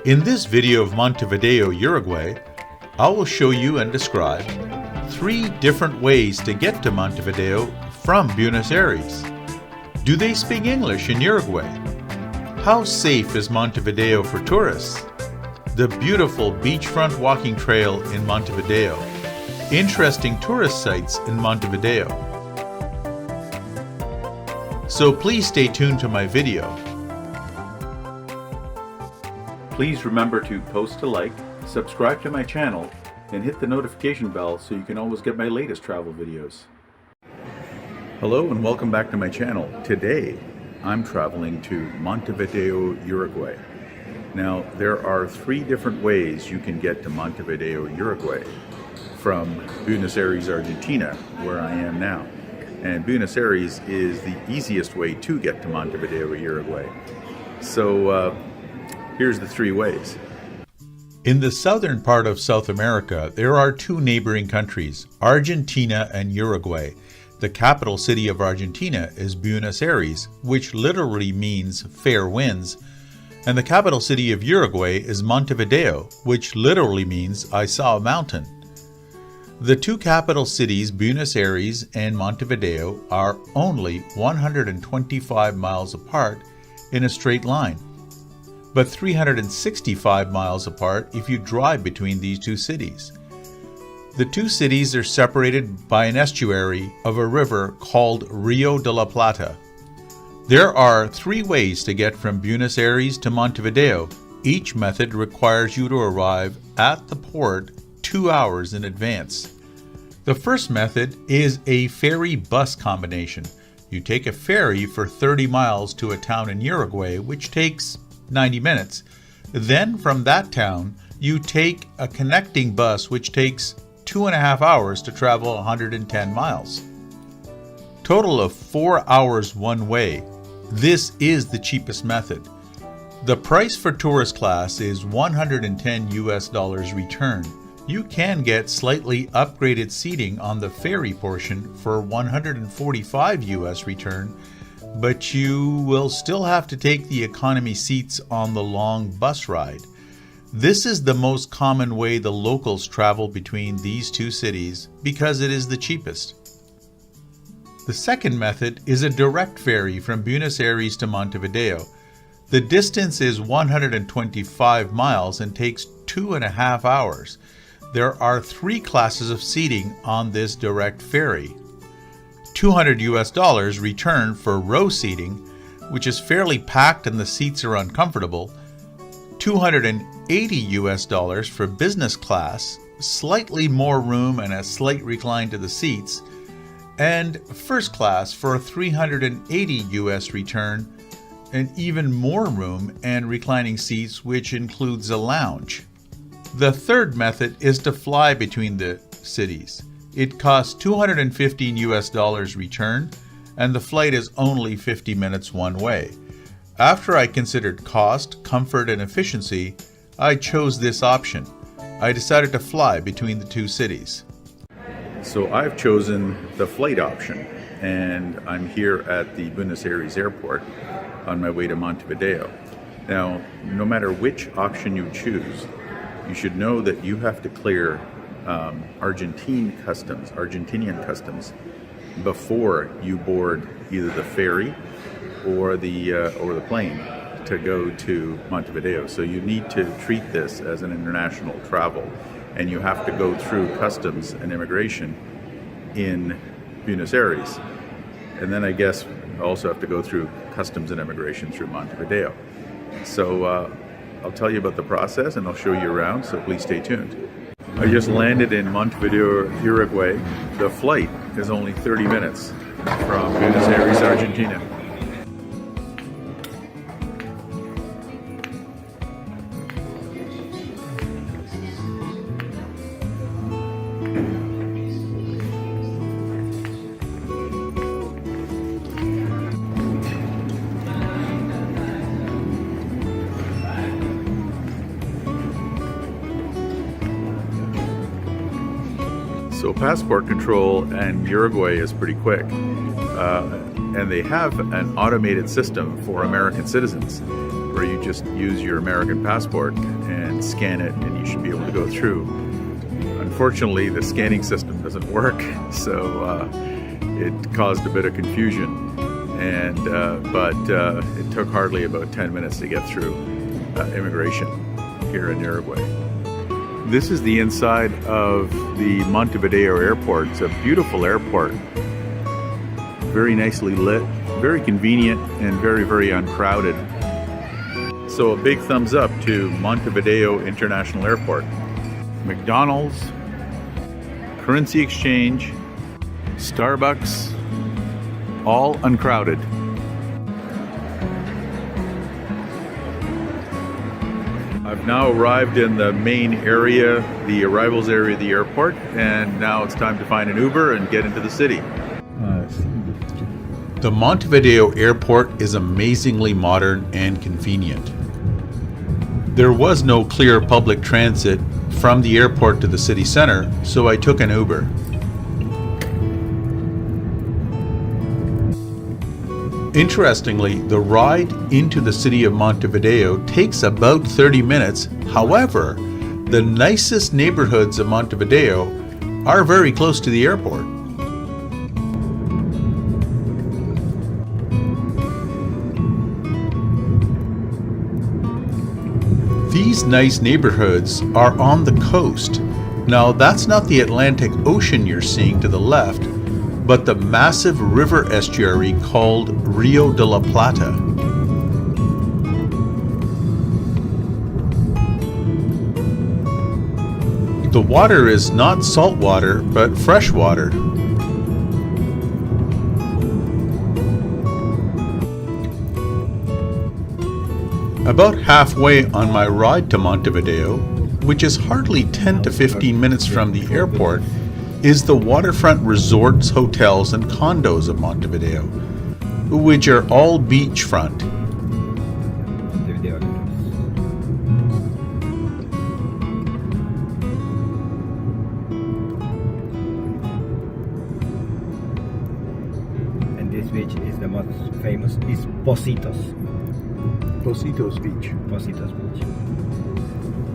In this video of Montevideo, Uruguay, I will show you and describe 3 different ways to get to Montevideo from Buenos Aires. Do they speak English in Uruguay? How safe is Montevideo for tourists? The beautiful beachfront walking trail in Montevideo. Interesting tourist sites in Montevideo. So please stay tuned to my video. Please remember to post a like, subscribe to my channel, and hit the notification bell so you can always get my latest travel videos. Hello and welcome back to my channel. Today I'm traveling to Montevideo, Uruguay. Now there are 3 different ways you can get to Montevideo, Uruguay from Buenos Aires, Argentina, where I am now. And Buenos Aires is the easiest way to get to Montevideo, Uruguay. So here's the 3 ways. In the southern part of South America, there are 2 neighboring countries, Argentina and Uruguay. The capital city of Argentina is Buenos Aires, which literally means fair winds, and the capital city of Uruguay is Montevideo, which literally means I saw a mountain. The 2 capital cities, Buenos Aires and Montevideo, are only 125 miles apart in a straight line, but 365 miles apart if you drive between these 2 cities. The 2 cities are separated by an estuary of a river called Rio de la Plata. There are 3 ways to get from Buenos Aires to Montevideo. Each method requires you to arrive at the port 2 hours in advance. The first method is a ferry-bus combination. You take a ferry for 30 miles to a town in Uruguay, which takes 90 minutes. Then from that town, you take a connecting bus which takes 2.5 hours to travel 110 miles. Total of 4 hours one way. This is the cheapest method. The price for tourist class is $110 return. You can get slightly upgraded seating on the ferry portion for $145 return, but you will still have to take the economy seats on the long bus ride. This is the most common way the locals travel between these 2 cities because it is the cheapest. The second method is a direct ferry from Buenos Aires to Montevideo. The distance is 125 miles and takes 2.5 hours. There are 3 classes of seating on this direct ferry. $200 return for row seating, which is fairly packed and the seats are uncomfortable. $280 for business class, slightly more room and a slight recline to the seats. And first class for $380 return, and even more room and reclining seats, which includes a lounge. The third method is to fly between the cities. It costs $215 return, and the flight is only 50 minutes one way. After I considered cost, comfort, and efficiency, I chose this option. I decided to fly between the 2 cities. So I've chosen the flight option, and I'm here at the Buenos Aires airport on my way to Montevideo. Now, no matter which option you choose, you should know that you have to clear Argentinian customs before you board either the ferry or the plane to go to Montevideo. So you need to treat this as an international travel, and you have to go through customs and immigration in Buenos Aires, and then I guess also have to go through customs and immigration through Montevideo. So I'll tell you about the process and I'll show you around, so please stay tuned. I just landed in Montevideo, Uruguay. The flight is only 30 minutes from Buenos Aires, Argentina. So passport control in Uruguay is pretty quick. And they have an automated system for American citizens. For where you just use your American passport and scan it and you should be able to go through. Unfortunately, the scanning system doesn't work, so it caused a bit of confusion. But it took hardly about 10 minutes to get through immigration here in Uruguay. This is the inside of the Montevideo airport. It's a beautiful airport, very nicely lit, very convenient, and very, very uncrowded. So a big thumbs up to Montevideo International Airport. McDonald's, currency exchange, Starbucks, all uncrowded. I've now arrived in the main area, the arrivals area of the airport, and now it's time to find an Uber and get into the city. The Montevideo airport is amazingly modern and convenient. There was no clear public transit from the airport to the city center, so I took an Uber. Interestingly, the ride into the city of Montevideo takes about 30 minutes. However, the nicest neighborhoods of Montevideo are very close to the airport. These nice neighborhoods are on the coast. Now, that's not the Atlantic Ocean you're seeing to the left, but the massive river estuary called Rio de la Plata. The water is not salt water, but fresh water. About halfway on my ride to Montevideo, which is hardly 10 to 15 minutes from the airport, is the waterfront resorts, hotels, and condos of Montevideo, which are all beachfront. And this beach is the most famous, is Pocitos. Pocitos Beach. Pocitos Beach.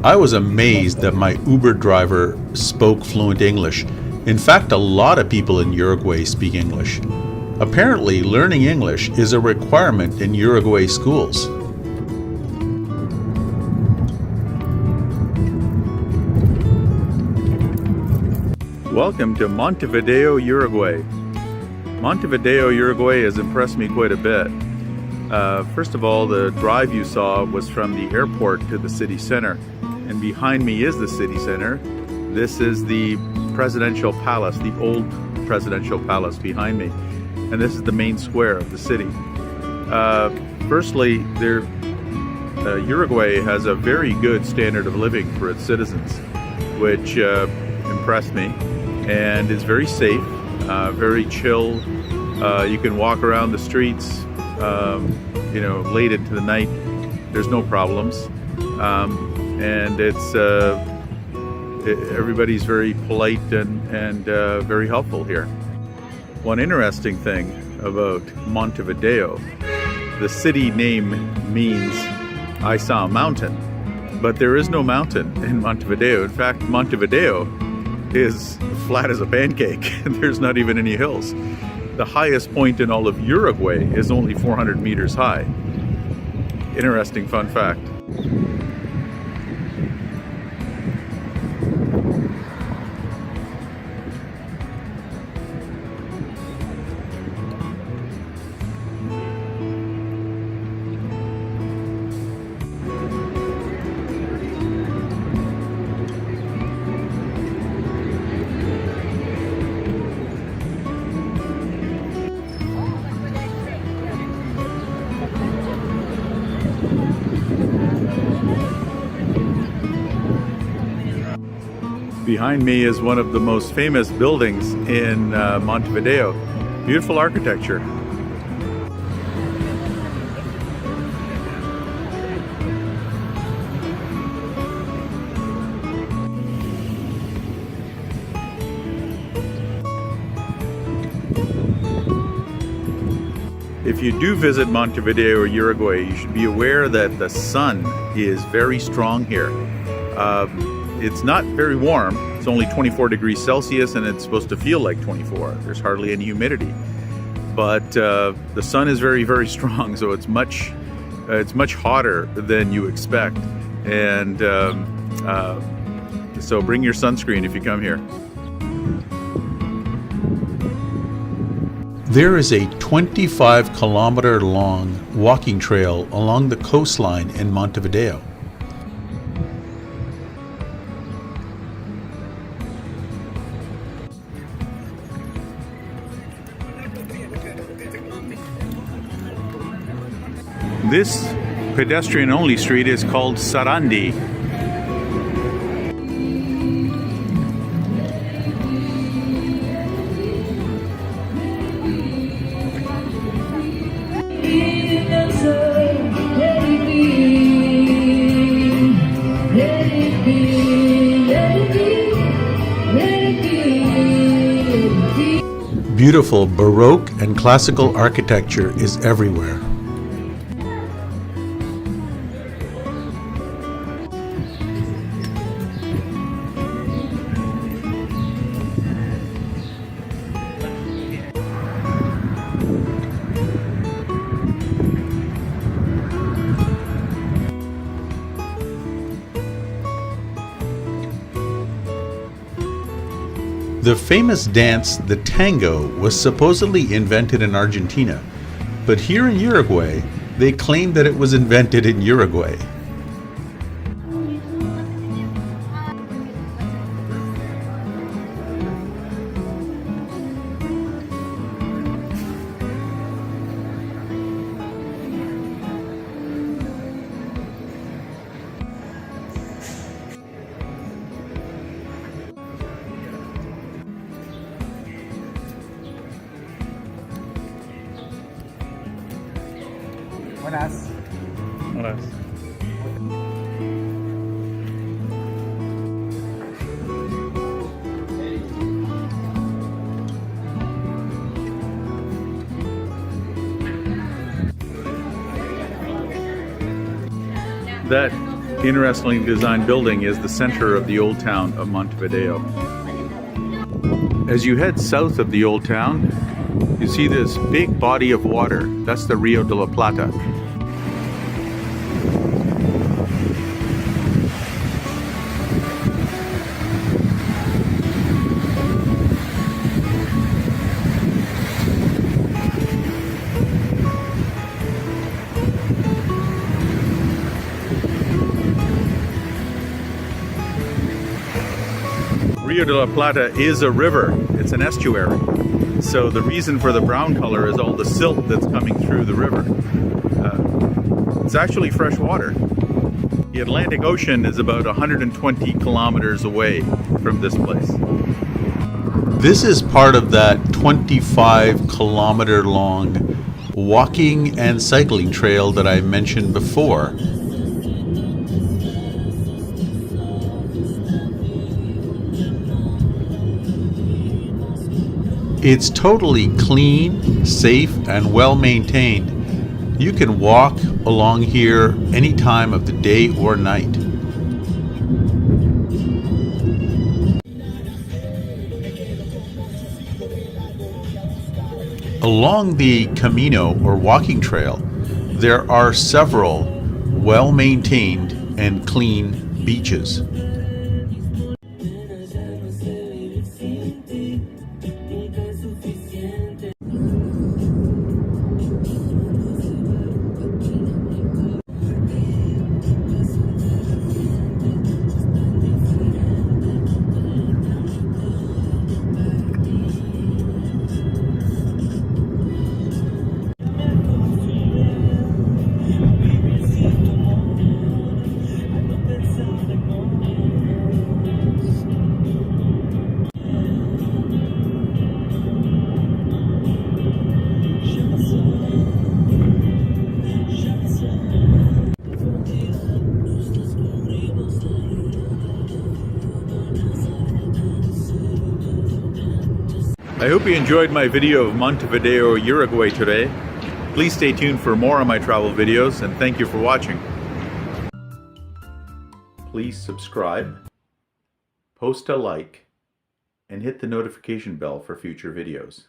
I was amazed that my Uber driver spoke fluent English. In fact, a lot of people in Uruguay speak English. Apparently, learning English is a requirement in Uruguay schools. Welcome to Montevideo, Uruguay. Montevideo, Uruguay has impressed me quite a bit. First of all, the drive you saw was from the airport to the city center, and behind me is the city center. This is the presidential palace, the old presidential palace behind me, and this is the main square of the city. Firstly, Uruguay has a very good standard of living for its citizens, which impressed me, and is very safe, very chill. You can walk around the streets, late into the night. There's no problems, and it's everybody's very polite and very helpful here. One interesting thing about Montevideo, the city name means I saw a mountain, but there is no mountain in Montevideo. In fact, Montevideo is flat as a pancake. There's not even any hills. The highest point in all of Uruguay is only 400 meters high. Interesting fun fact. Behind me is one of the most famous buildings in Montevideo. Beautiful architecture. If if you do visit Montevideo or Uruguay, you should be aware that the sun is very strong here. It's not very warm. It's only 24 degrees Celsius and it's supposed to feel like 24. There's hardly any humidity. But the sun is very, very strong, so it's much hotter than you expect. And so bring your sunscreen if you come here. There is a 25-kilometer long walking trail along the coastline in Montevideo. This pedestrian-only street is called Sarandi. Beautiful Baroque and classical architecture is everywhere. The famous dance, the tango, was supposedly invented in Argentina, but here in Uruguay, they claim that it was invented in Uruguay. Buenas. Buenas. That interestingly designed building is the center of the old town of Montevideo. As you head south of the old town, you see this big body of water. That's the Rio de la Plata. Rio de la Plata is a river. It's an estuary. So the reason for the brown color is all the silt that's coming through the river. It's actually fresh water. The Atlantic Ocean is about 120 kilometers away from this place. This is part of that 25-kilometer long walking and cycling trail that I mentioned before. It's totally clean, safe, and well maintained. You can walk along here any time of the day or night. Along the Camino or walking trail, there are several well-maintained and clean beaches. I hope you enjoyed my video of Montevideo, Uruguay today. Please stay tuned for more on my travel videos, and thank you for watching. Please subscribe, post a like, and hit the notification bell for future videos.